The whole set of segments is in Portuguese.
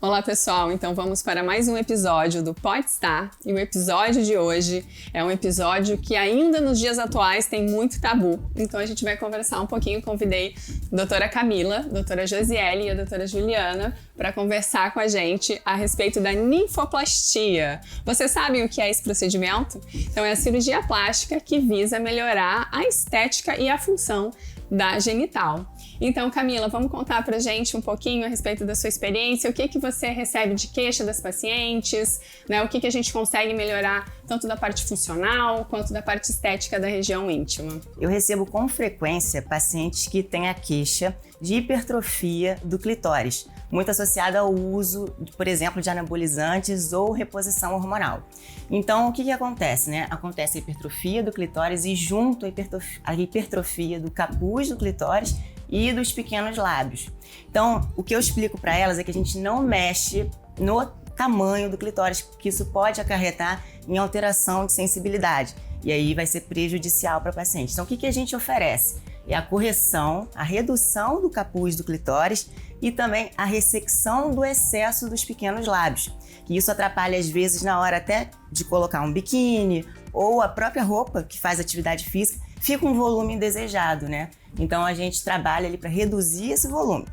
Olá pessoal, então vamos para mais um episódio do Pode Estar, e o episódio de hoje é um episódio que ainda nos dias atuais tem muito tabu, então a gente vai conversar um pouquinho. Convidei a doutora Camila, a doutora Josiele e a doutora Juliana para conversar com a gente a respeito da ninfoplastia. Vocês sabem o que é esse procedimento? Então é a cirurgia plástica que visa melhorar a estética e a função da genital. Então, Camila, vamos contar pra gente um pouquinho a respeito da sua experiência, o que você recebe de queixa das pacientes, né? O que a gente consegue melhorar tanto da parte funcional quanto da parte estética da região íntima. Eu recebo com frequência pacientes que têm a queixa de hipertrofia do clitóris, muito associada ao uso, por exemplo, de anabolizantes ou reposição hormonal. Então, o que acontece, né? Acontece a hipertrofia do clitóris e junto a hipertrofia do capuz do clitóris e dos pequenos lábios. Então, o que eu explico para elas é que a gente não mexe no tamanho do clitóris, porque isso pode acarretar em alteração de sensibilidade e aí vai ser prejudicial para a paciente. Então, o que a gente oferece? É a correção, a redução do capuz do clitóris e também a ressecção do excesso dos pequenos lábios. E isso atrapalha às vezes na hora até de colocar um biquíni ou a própria roupa que faz atividade física, fica um volume indesejado, né? Então a gente trabalha ali para reduzir esse volume.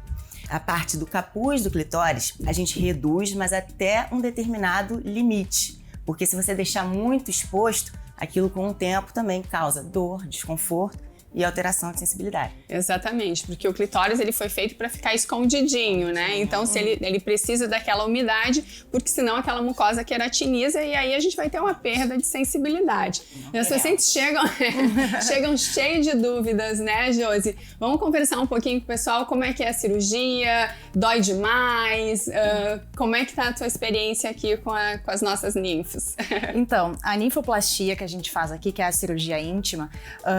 A parte do capuz do clitóris a gente reduz, mas até um determinado limite, porque se você deixar muito exposto, aquilo com o tempo também causa dor, desconforto e alteração de sensibilidade. Exatamente, porque o clitóris ele foi feito para ficar escondidinho, né? Então se ele precisa daquela umidade, porque senão aquela mucosa queratiniza e aí a gente vai ter uma perda de sensibilidade. E as pacientes chegam cheias de dúvidas, né, Josi? Vamos conversar um pouquinho com o pessoal, como é que é a cirurgia, dói demais, como é que tá a tua experiência aqui com as nossas ninfos? Então, a ninfoplastia que a gente faz aqui, que é a cirurgia íntima,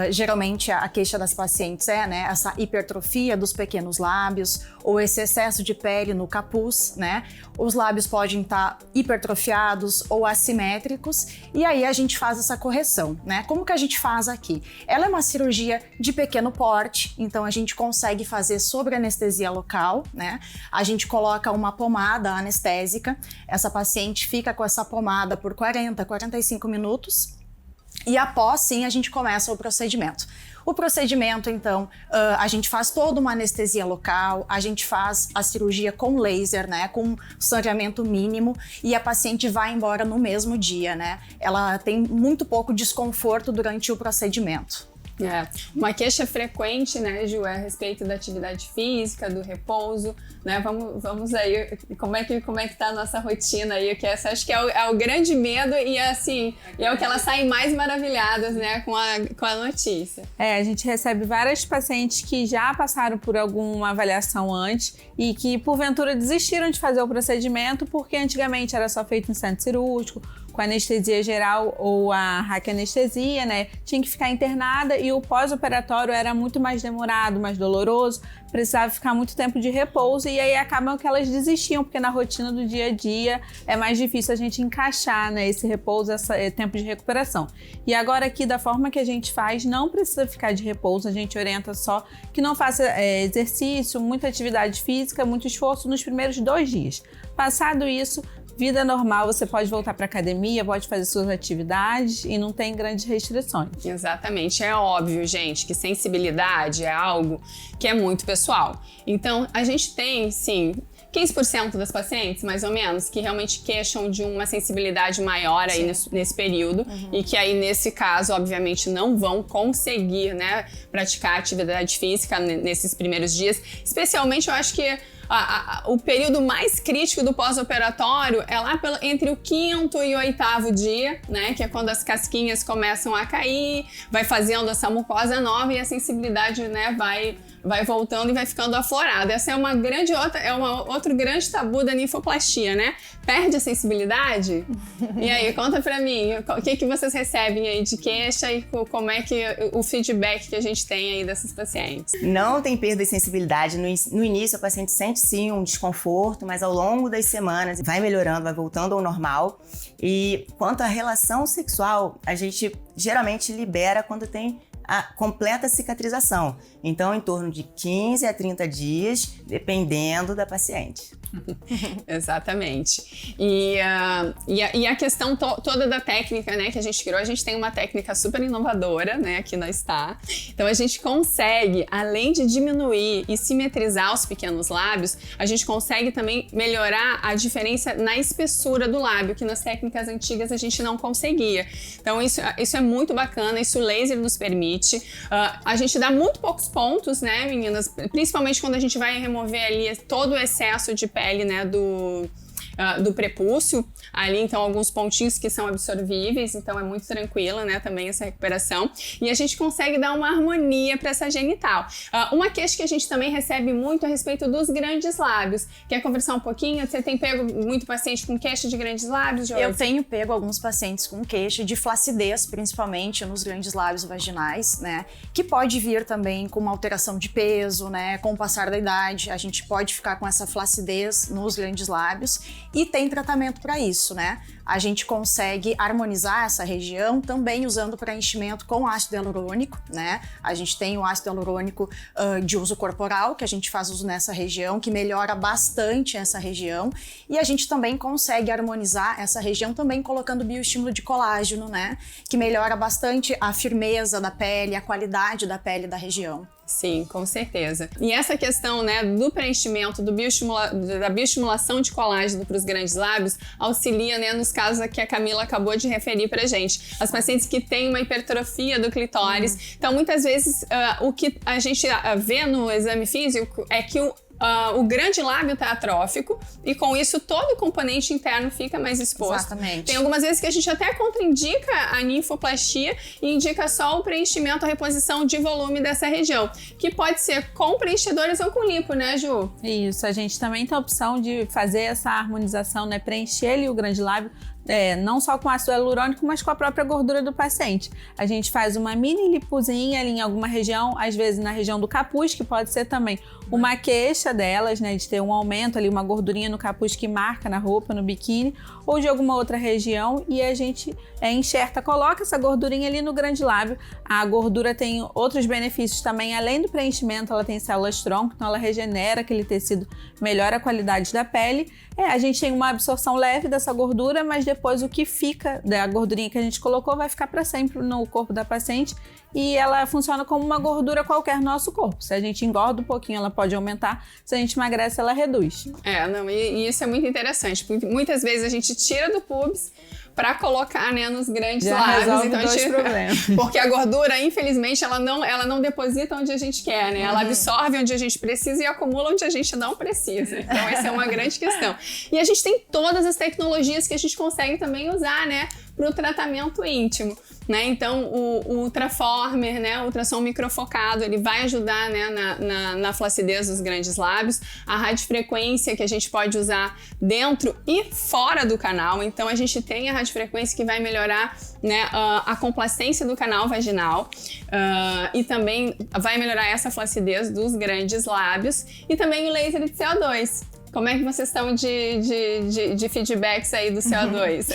geralmente a queixa das pacientes é, né, essa hipertrofia dos pequenos lábios ou esse excesso de pele no capuz, né? Os lábios podem estar hipertrofiados ou assimétricos e aí a gente faz essa correção, né? Como que a gente faz aqui? Ela é uma cirurgia de pequeno porte, então a gente consegue fazer sobre anestesia local, né? A gente coloca uma pomada anestésica, essa paciente fica com essa pomada por 40, 45 minutos e após sim a gente começa o procedimento. O procedimento, então, a gente faz toda uma anestesia local, a gente faz a cirurgia com laser, né, com sangramento mínimo e a paciente vai embora no mesmo dia, né? Ela tem muito pouco desconforto durante o procedimento. Uma queixa frequente, né, Ju, é a respeito da atividade física, do repouso, né? Vamos aí, como é que tá a nossa rotina aí, que essa acho que é o grande medo e assim, é o que elas saem mais maravilhadas, né, com a notícia. A gente recebe várias pacientes que já passaram por alguma avaliação antes e que porventura desistiram de fazer o procedimento porque antigamente era só feito em centro cirúrgico, com anestesia geral ou a raquianestesia, né? Tinha que ficar internada e o pós-operatório era muito mais demorado, mais doloroso, precisava ficar muito tempo de repouso e aí acabam que elas desistiam, porque na rotina do dia a dia é mais difícil a gente encaixar, né, esse repouso, esse tempo de recuperação. E agora aqui, da forma que a gente faz, não precisa ficar de repouso, a gente orienta só que não faça exercício, muita atividade física, muito esforço nos primeiros 2 dias. Passado isso, vida normal, você pode voltar para academia, pode fazer suas atividades e não tem grandes restrições. Exatamente, é óbvio, gente, que sensibilidade é algo que é muito pessoal. Então, a gente tem, sim, 15% das pacientes, mais ou menos, que realmente queixam de uma sensibilidade maior aí nesse período e que aí, nesse caso, obviamente, não vão conseguir, né, praticar atividade física nesses primeiros dias. Especialmente, eu acho que o período mais crítico do pós-operatório é lá entre o 5º e o 8º dia, né? Que é quando as casquinhas começam a cair, vai fazendo essa mucosa nova e a sensibilidade, né, vai voltando e vai ficando aflorada. Essa é outro grande tabu da ninfoplastia, né? Perde a sensibilidade? E aí, conta pra mim, o que vocês recebem aí de queixa e como é que o feedback que a gente tem aí dessas pacientes? Não tem perda de sensibilidade. No início, a paciente sente sim um desconforto, mas ao longo das semanas vai melhorando, vai voltando ao normal. E quanto à relação sexual, a gente geralmente libera quando tem a completa cicatrização. Então, em torno de 15 a 30 dias, dependendo da paciente. Exatamente. E a questão toda da técnica, né, que a gente criou, a gente tem uma técnica super inovadora, né, aqui na Star. Então a gente consegue, além de diminuir e simetrizar os pequenos lábios, a gente consegue também melhorar a diferença na espessura do lábio, que nas técnicas antigas a gente não conseguia. Então isso é muito bacana, isso o laser nos permite. A gente dá muito poucos pontos, né, meninas? Principalmente quando a gente vai remover ali todo o excesso de pele, né, do prepúcio ali, então alguns pontinhos que são absorvíveis, então é muito tranquila, né, também essa recuperação, e a gente consegue dar uma harmonia para essa genital. Uma queixa que a gente também recebe muito a respeito dos grandes lábios. Quer conversar um pouquinho? Você tem pego muito paciente com queixa de grandes lábios, Josi? Eu tenho pego alguns pacientes com queixa de flacidez, principalmente nos grandes lábios vaginais, né, que pode vir também com uma alteração de peso, né, com o passar da idade, a gente pode ficar com essa flacidez nos grandes lábios. E tem tratamento para isso, né? A gente consegue harmonizar essa região também usando preenchimento com ácido hialurônico, né? A gente tem o ácido hialurônico de uso corporal, que a gente faz uso nessa região, que melhora bastante essa região. E a gente também consegue harmonizar essa região também colocando bioestímulo de colágeno, né? Que melhora bastante a firmeza da pele, a qualidade da pele da região. Sim, com certeza. E essa questão, né, do preenchimento, da bioestimulação de colágeno para os grandes lábios auxilia, né, nos casos que a Camila acabou de referir pra gente. As pacientes que têm uma hipertrofia do clitóris. Então, muitas vezes, o que a gente vê no exame físico é que o grande lábio está atrófico e com isso todo o componente interno fica mais exposto. Exatamente. Tem algumas vezes que a gente até contraindica a ninfoplastia e indica só o preenchimento, a reposição de volume dessa região, que pode ser com preenchedores ou com lipo, né, Ju? Isso, a gente também tem a opção de fazer essa harmonização, né, preencher ali o grande lábio, não só com ácido hialurônico, mas com a própria gordura do paciente. A gente faz uma mini lipozinha ali em alguma região, às vezes na região do capuz, que pode ser também uma queixa delas, né, de ter um aumento ali, uma gordurinha no capuz que marca na roupa, no biquíni, ou de alguma outra região, e a gente enxerta, coloca essa gordurinha ali no grande lábio. A gordura tem outros benefícios também, além do preenchimento, ela tem células tronco, então ela regenera aquele tecido, melhora a qualidade da pele. A gente tem uma absorção leve dessa gordura, mas depois o que fica da gordurinha que a gente colocou vai ficar para sempre no corpo da paciente e ela funciona como uma gordura qualquer no nosso corpo. Se a gente engorda um pouquinho, ela pode aumentar. Se a gente emagrece, ela reduz. E isso é muito interessante, porque muitas vezes a gente tira do pubis para colocar, né, nos grandes lábios. Então, dois problemas. Porque a gordura, infelizmente, ela não deposita onde a gente quer, né? Ela absorve onde a gente precisa e acumula onde a gente não precisa. Então, essa é uma grande questão. E a gente tem todas as tecnologias que a gente consegue também usar, né, para o tratamento íntimo, né? Então, o ultraformer, né, o ultrassom microfocado, ele vai ajudar, né, na flacidez dos grandes lábios. A radiofrequência que a gente pode usar dentro e fora do canal. Então, a gente tem a radiofrequência que vai melhorar, né, a complacência do canal vaginal e também vai melhorar essa flacidez dos grandes lábios. E também o laser de CO2. Como é que vocês estão de feedbacks aí do CO2?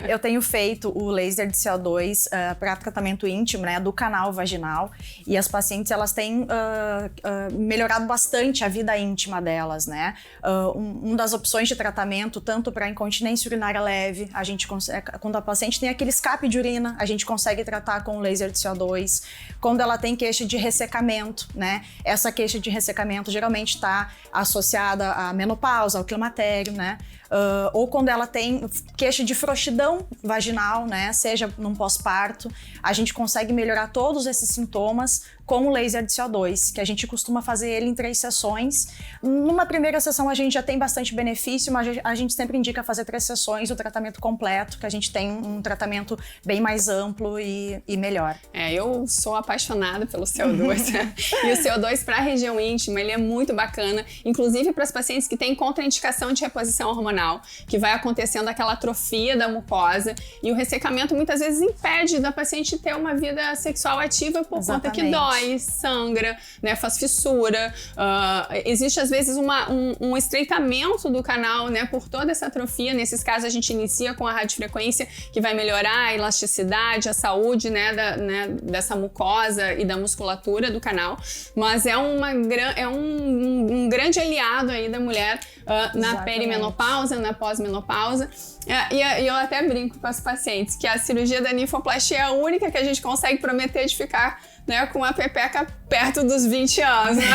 Eu tenho feito o laser de CO2 para tratamento íntimo, né, do canal vaginal, e as pacientes elas têm melhorado bastante a vida íntima delas, né? Uma das opções de tratamento, tanto para incontinência urinária leve, a gente consegue, quando a paciente tem aquele escape de urina, a gente consegue tratar com o laser de CO2. Quando ela tem queixa de ressecamento, né? Essa queixa de ressecamento geralmente está associada à menopausa, ao climatério, né? Ou quando ela tem queixa de frouxidão vaginal, né? Seja num pós-parto, a gente consegue melhorar todos esses sintomas com o laser de CO2, que a gente costuma fazer ele em 3 sessões. Numa primeira sessão a gente já tem bastante benefício, mas a gente sempre indica fazer 3 sessões, o tratamento completo, que a gente tem um tratamento bem mais amplo e melhor. Eu sou apaixonada pelo CO2. E o CO2 para a região íntima, ele é muito bacana, inclusive para as pacientes que têm contraindicação de reposição hormonal, que vai acontecendo aquela atrofia da mucosa, e o ressecamento muitas vezes impede da paciente ter uma vida sexual ativa por conta que dói. dói, sangra, né, faz fissura. Existe, às vezes, um estreitamento do canal, né, por toda essa atrofia. Nesses casos, a gente inicia com a radiofrequência, que vai melhorar a elasticidade, a saúde, né, dessa mucosa e da musculatura do canal. Mas é um grande aliado aí da mulher na perimenopausa, na pós-menopausa. E eu até brinco com as pacientes que a cirurgia da ninfoplastia é a única que a gente consegue prometer de ficar, né, com a pepeca perto dos 20 anos, né?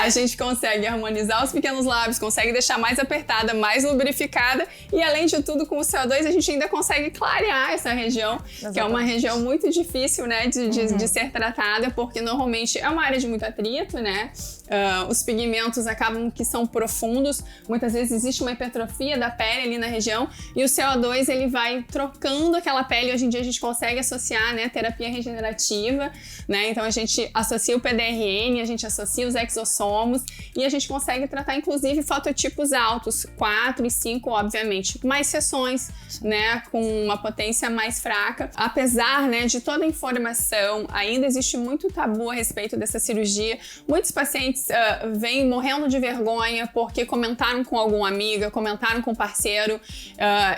A gente consegue harmonizar os pequenos lábios, consegue deixar mais apertada, mais lubrificada e, além de tudo, com o CO2 a gente ainda consegue clarear essa região, que é uma região muito difícil, né, de ser tratada, porque normalmente é uma área de muito atrito, né? Os pigmentos acabam que são profundos, muitas vezes existe uma hipertrofia da pele ali na região e o CO2 ele vai trocando aquela pele. Hoje em dia a gente consegue associar, né, terapia regenerativa, né? Então a gente associa o PDRN, a gente associa os exossomos e a gente consegue tratar inclusive fototipos altos, 4 e 5, obviamente, mais sessões, né, com uma potência mais fraca. Apesar, né, de toda a informação, ainda existe muito tabu a respeito dessa cirurgia. Muitos pacientes vêm morrendo de vergonha porque comentaram com alguma amiga, comentaram com parceiro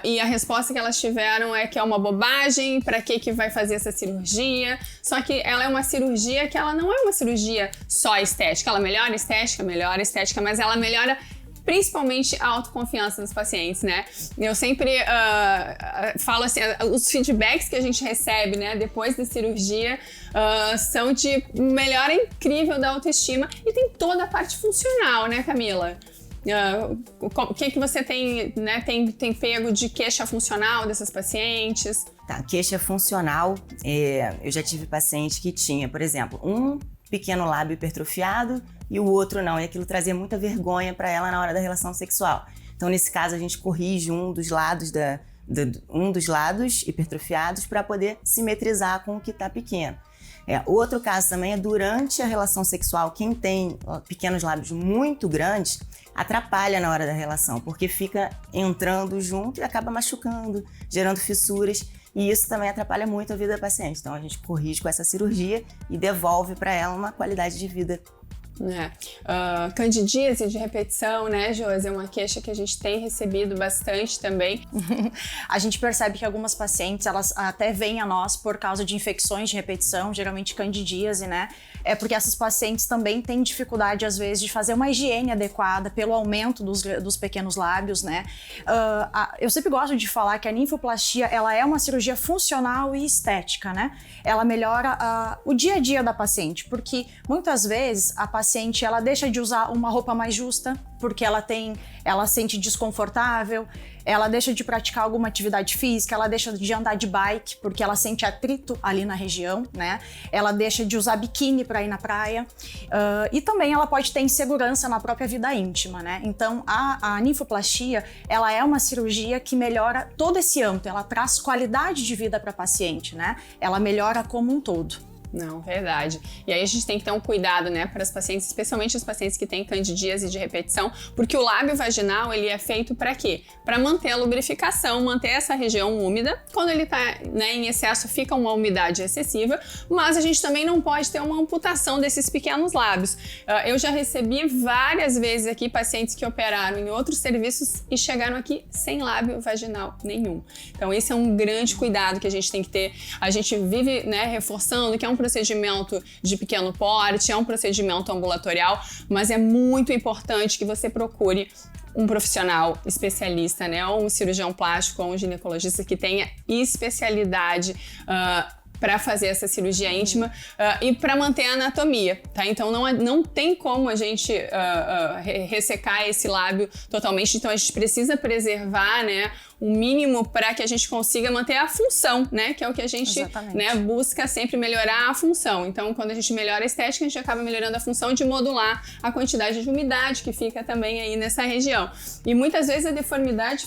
e a resposta que elas tiveram é que é uma bobagem, para que vai fazer essa cirurgia? Só que ela é uma cirurgia que ela não é uma cirurgia só estética, ela melhora a estética, mas ela melhora principalmente a autoconfiança dos pacientes, né? Eu sempre falo assim, os feedbacks que a gente recebe, né, depois da cirurgia são de melhora incrível da autoestima e tem toda a parte funcional, né, Camila? O que você tem, né, tem pego de queixa funcional dessas pacientes? Tá, queixa funcional, eu já tive paciente que tinha, por exemplo, um pequeno lábio hipertrofiado e o outro não, e aquilo trazia muita vergonha para ela na hora da relação sexual. Então, nesse caso, a gente corrige um dos lados hipertrofiados para poder simetrizar com o que está pequeno. Outro caso também é durante a relação sexual, quem tem pequenos lábios muito grandes atrapalha na hora da relação, porque fica entrando junto e acaba machucando, gerando fissuras, e isso também atrapalha muito a vida da paciente. Então a gente corrige com essa cirurgia e devolve para ela uma qualidade de vida. Candidíase de repetição, né, Josi? É uma queixa que a gente tem recebido bastante também. A gente percebe que algumas pacientes, elas até vêm a nós por causa de infecções de repetição, geralmente candidíase, né? É porque essas pacientes também têm dificuldade, às vezes, de fazer uma higiene adequada pelo aumento dos pequenos lábios, né? Eu sempre gosto de falar que a ninfoplastia, ela é uma cirurgia funcional e estética, né? Ela melhora o dia a dia da paciente, porque muitas vezes a paciente, ela deixa de usar uma roupa mais justa, porque ela sente desconfortável, ela deixa de praticar alguma atividade física, ela deixa de andar de bike, porque ela sente atrito ali na região, né? Ela deixa de usar biquíni para ir na praia, e também ela pode ter insegurança na própria vida íntima, né? Então, a ninfoplastia, ela é uma cirurgia que melhora todo esse âmbito, ela traz qualidade de vida para a paciente, né? Ela melhora como um todo. Não, verdade. E aí a gente tem que ter um cuidado, né, para as pacientes, especialmente as pacientes que têm candidíase de repetição, porque o lábio vaginal, ele é feito para quê? Para manter a lubrificação, manter essa região úmida. Quando ele tá, né, em excesso, fica uma umidade excessiva, mas a gente também não pode ter uma amputação desses pequenos lábios. Eu já recebi várias vezes aqui pacientes que operaram em outros serviços e chegaram aqui sem lábio vaginal nenhum. Então esse é um grande cuidado que a gente tem que ter. A gente vive, né, reforçando que é um procedimento de pequeno porte, é um procedimento ambulatorial, mas é muito importante que você procure um profissional especialista, né, ou um cirurgião plástico ou um ginecologista que tenha especialidade para fazer essa cirurgia íntima e para manter a anatomia, tá? Então não tem como a gente ressecar esse lábio totalmente, então a gente precisa preservar, né, o mínimo para que a gente consiga manter a função, né? Que é o que a gente, né, busca sempre melhorar a função. Então, quando a gente melhora a estética, a gente acaba melhorando a função de modular a quantidade de umidade que fica também aí nessa região. E muitas vezes a deformidade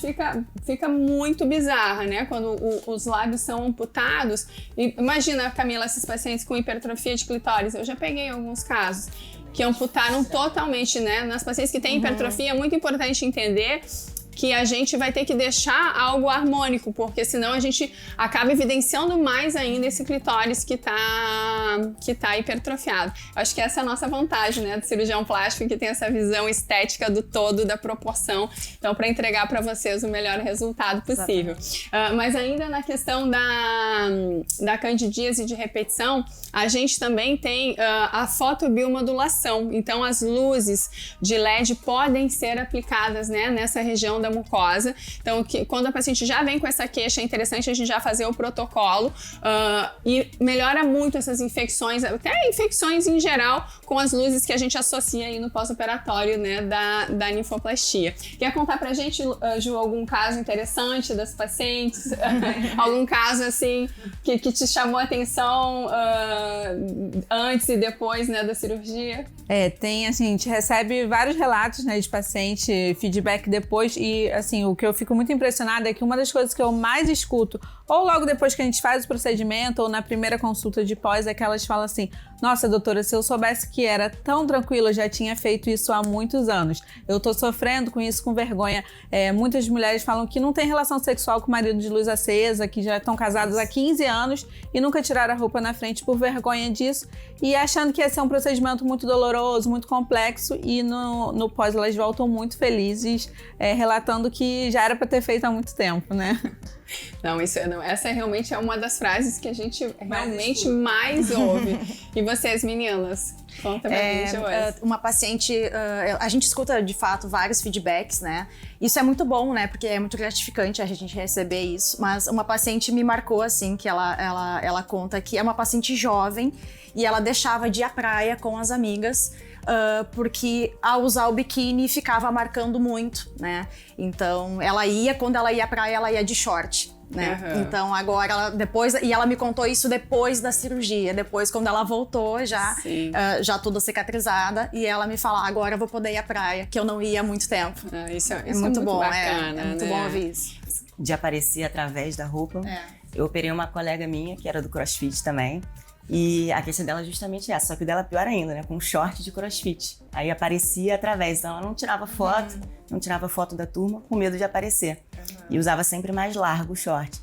fica muito bizarra, né? Quando os lábios são amputados. E imagina, Camila, esses pacientes com hipertrofia de clitóris. Eu já peguei alguns casos que amputaram totalmente, né? Nas pacientes que têm hipertrofia, é muito importante entender que a gente vai ter que deixar algo harmônico, porque senão a gente acaba evidenciando mais ainda esse clitóris que tá hipertrofiado. Acho que essa é a nossa vantagem, né, do cirurgião plástico, que tem essa visão estética do todo, da proporção, então para entregar para vocês o melhor resultado possível. Mas ainda na questão da candidíase de repetição, a gente também tem a fotobiomodulação. Então, as luzes de LED podem ser aplicadas, né, nessa região da mucosa. Então, quando a paciente já vem com essa queixa, é interessante a gente já fazer o protocolo e melhora muito essas infecções, até infecções em geral, com as luzes que a gente associa aí no pós-operatório, né, da ninfoplastia. Quer contar pra gente, Ju, algum caso interessante das pacientes? Algum caso, assim, que te chamou a atenção antes e depois, né, da cirurgia? Tem, assim, a gente recebe vários relatos, né, de paciente, feedback depois, e, assim, o que eu fico muito impressionada é que uma das coisas que eu mais escuto, ou logo depois que a gente faz o procedimento, ou na primeira consulta de pós, é que elas falam assim: nossa, doutora, se eu soubesse que era tão tranquilo, eu já tinha feito isso há muitos anos. Eu tô sofrendo com isso, com vergonha. Muitas mulheres falam que não tem relação sexual com o marido de luz acesa, que já estão casados há 15 anos e nunca tiraram a roupa na frente por vergonha disso, e achando que ia ser um procedimento muito doloroso, muito complexo, e no pós elas voltam muito felizes, relatando que já era para ter feito há muito tempo, né? Não, essa realmente é uma das frases que a gente realmente mais ouve. E vocês, meninas? Conta pra gente hoje. Uma paciente, a gente escuta de fato vários feedbacks, né? Isso é muito bom, né? Porque é muito gratificante a gente receber isso. Mas uma paciente me marcou, assim, que ela conta que é uma paciente jovem e ela deixava de ir à praia com as amigas. Porque ao usar o biquíni ficava marcando muito, né? Então quando ela ia à praia, ela ia de short, né? Uhum. Então agora e ela me contou isso depois da cirurgia, depois quando ela voltou já tudo cicatrizada, e ela me fala: agora eu vou poder ir à praia, que eu não ia há muito tempo. Isso é muito bom, bacana, é muito bom ouvir isso. De aparecer através da roupa. Eu operei uma colega minha que era do CrossFit também. E a queixa dela é justamente essa, só que o dela é pior ainda, né? Com short de crossfit. Aí aparecia através, então ela não tirava foto, não tirava foto da turma com medo de aparecer. E usava sempre mais largo o short.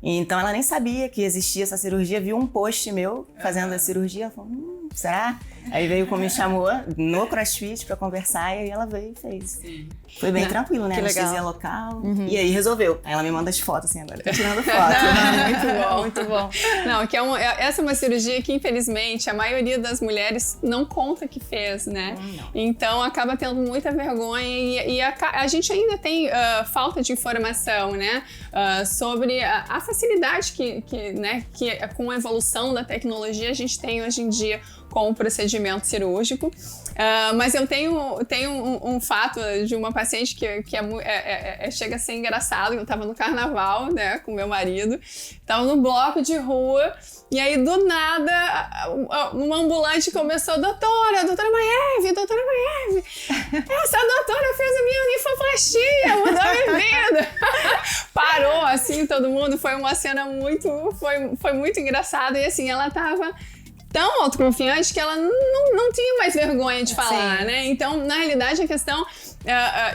Então ela nem sabia que existia essa cirurgia, viu um post meu fazendo a cirurgia, falou: será? Aí veio, como me chamou, no CrossFit pra conversar, e aí ela veio e fez. Sim. Foi bem tranquilo, né? Anestesia local. Uhum. E aí resolveu. Aí ela me manda as fotos, assim, agora. Tô tirando foto. Muito bom, muito bom. Não, que essa é uma cirurgia que, infelizmente, a maioria das mulheres não conta que fez, né? Não. Então, acaba tendo muita vergonha e a gente ainda tem falta de informação, né? Sobre a facilidade que com a evolução da tecnologia a gente tem hoje em dia com o procedimento cirúrgico. Mas eu tenho um fato de uma paciente que chega a ser engraçado. Eu estava no carnaval, né, com meu marido, estava no bloco de rua, e aí do nada uma ambulante começou: doutora Maeve, essa doutora fez a minha ninfoplastia, mudou a minha vida. Parou assim todo mundo, foi uma cena foi muito engraçada, e assim, ela estava tão autoconfiante que ela não tinha mais vergonha de falar, sim, né? Então, na realidade, a questão...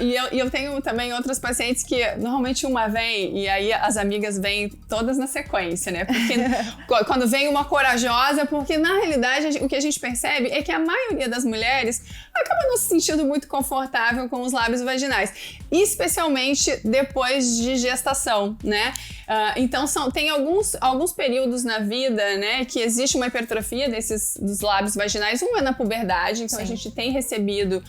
E eu tenho também outras pacientes que normalmente uma vem e aí as amigas vêm todas na sequência, né? Porque quando vem uma corajosa, porque na realidade o que a gente percebe é que a maioria das mulheres acaba não se sentindo muito confortável com os lábios vaginais, especialmente depois de gestação, né? Então tem alguns períodos na vida, né, que existe uma hipertrofia dos lábios vaginais. Um é na puberdade, então sim, a gente tem recebido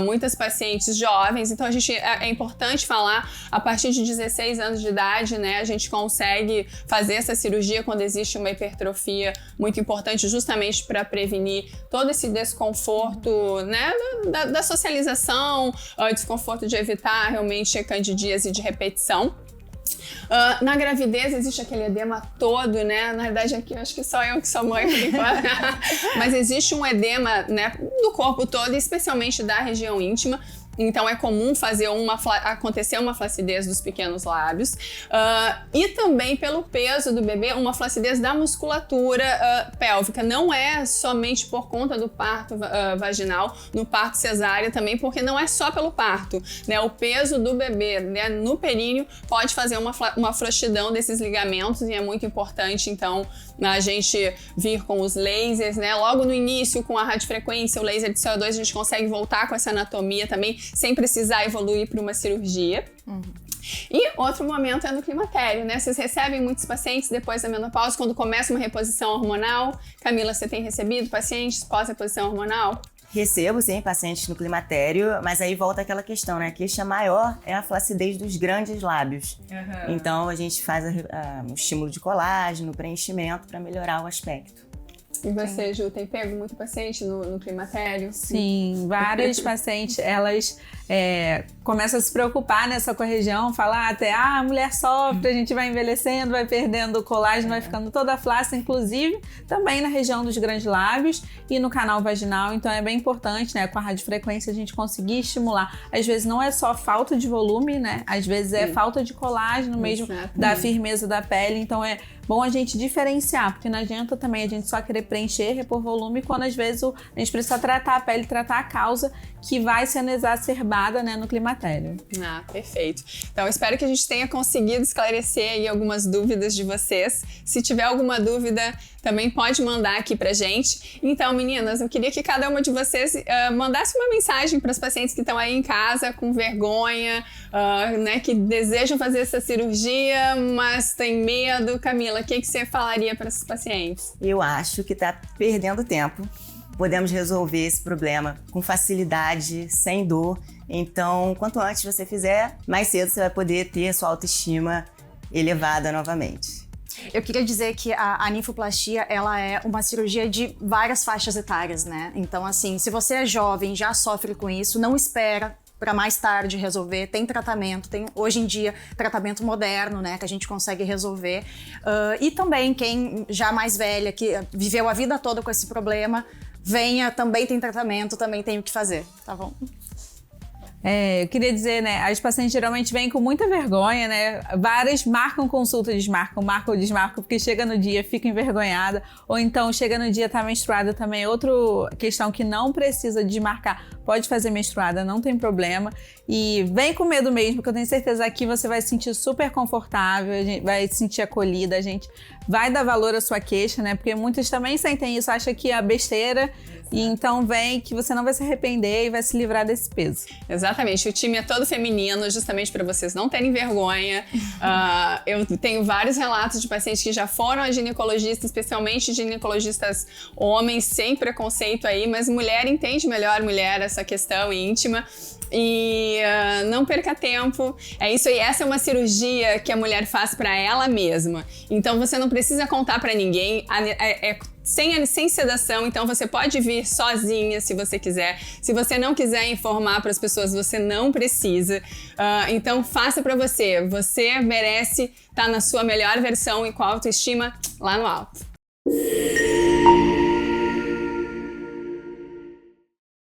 muitas pacientes jovens, então é importante falar, a partir de 16 anos de idade, né, a gente consegue fazer essa cirurgia quando existe uma hipertrofia muito importante, justamente para prevenir todo esse desconforto, né, da socialização, desconforto de evitar realmente a candidíase de repetição. Na gravidez existe aquele edema todo, né? Na verdade, aqui eu acho que só eu que sou mãe, mas existe um edema, né, do corpo todo, especialmente da região íntima. Então é comum acontecer uma flacidez dos pequenos lábios e também pelo peso do bebê, uma flacidez da musculatura pélvica. Não é somente por conta do parto vaginal, no parto cesárea também, porque não é só pelo parto, né? O peso do bebê, né, no períneo pode fazer uma frouxidão desses ligamentos e é muito importante, então, a gente vir com os lasers, né? Logo no início, com a radiofrequência, o laser de CO2, a gente consegue voltar com essa anatomia também, sem precisar evoluir para uma cirurgia. E outro momento é no climatério, né? Vocês recebem muitos pacientes depois da menopausa, quando começa uma reposição hormonal. Camila, você tem recebido pacientes pós-reposição hormonal? Recebo, sim, pacientes no climatério, mas aí volta aquela questão, né? A queixa maior é a flacidez dos grandes lábios. Então, a gente faz o estímulo de colágeno, preenchimento para melhorar o aspecto. E você, Ju, tem pego muito paciente no climatério? Sim, várias pacientes, elas começam a se preocupar nessa região, falar até, a mulher sofre, a gente vai envelhecendo, vai perdendo o colágeno, vai ficando toda flácida, inclusive também na região dos grandes lábios e no canal vaginal, então é bem importante, né, com a radiofrequência a gente conseguir estimular. Às vezes não é só falta de volume, né, às vezes é falta de colágeno mesmo, da firmeza da pele, então é bom a gente diferenciar, porque não adianta também a gente só querer preencher, repor volume, quando às vezes a gente precisa tratar a pele, tratar a causa que vai sendo exacerbada, né, no climatério. Ah, perfeito. Então, espero que a gente tenha conseguido esclarecer aí algumas dúvidas de vocês. Se tiver alguma dúvida, também pode mandar aqui pra gente. Então, meninas, eu queria que cada uma de vocês mandasse uma mensagem para as pacientes que estão aí em casa com vergonha, né, que desejam fazer essa cirurgia, mas tem medo. Camila, o que você falaria para esses pacientes? Eu acho que tá perdendo tempo. Podemos resolver esse problema com facilidade, sem dor. Então, quanto antes você fizer, mais cedo você vai poder ter a sua autoestima elevada novamente. Eu queria dizer que a ninfoplastia, ela é uma cirurgia de várias faixas etárias, né? Então, assim, se você é jovem, já sofre com isso, não espera para mais tarde resolver, tem tratamento, tem hoje em dia tratamento moderno, né, que a gente consegue resolver. E também quem já mais velha, que viveu a vida toda com esse problema, venha, também tem tratamento, também tem o que fazer, tá bom? Eu queria dizer, né, as pacientes geralmente vêm com muita vergonha, né, várias marcam consulta, desmarcam, marcam ou desmarcam, porque chega no dia, fica envergonhada, ou então chega no dia, tá menstruada também, outra questão que não precisa desmarcar, pode fazer menstruada, não tem problema, e vem com medo mesmo, porque eu tenho certeza que você vai se sentir super confortável, a gente vai se sentir acolhida, a gente vai dar valor à sua queixa, né, porque muitos também sentem isso, acham que é besteira, e então vem que você não vai se arrepender e vai se livrar desse peso. Exatamente, o time é todo feminino, justamente para vocês não terem vergonha. Eu tenho vários relatos de pacientes que já foram a ginecologista, especialmente ginecologistas homens, sem preconceito aí, mas mulher entende melhor essa questão íntima. E não perca tempo, é isso aí, essa é uma cirurgia que a mulher faz para ela mesma, então você não precisa contar para ninguém, sem sedação, então você pode vir sozinha se você quiser, se você não quiser informar para as pessoas, você não precisa, então faça para você merece estar na sua melhor versão e com a autoestima lá no alto.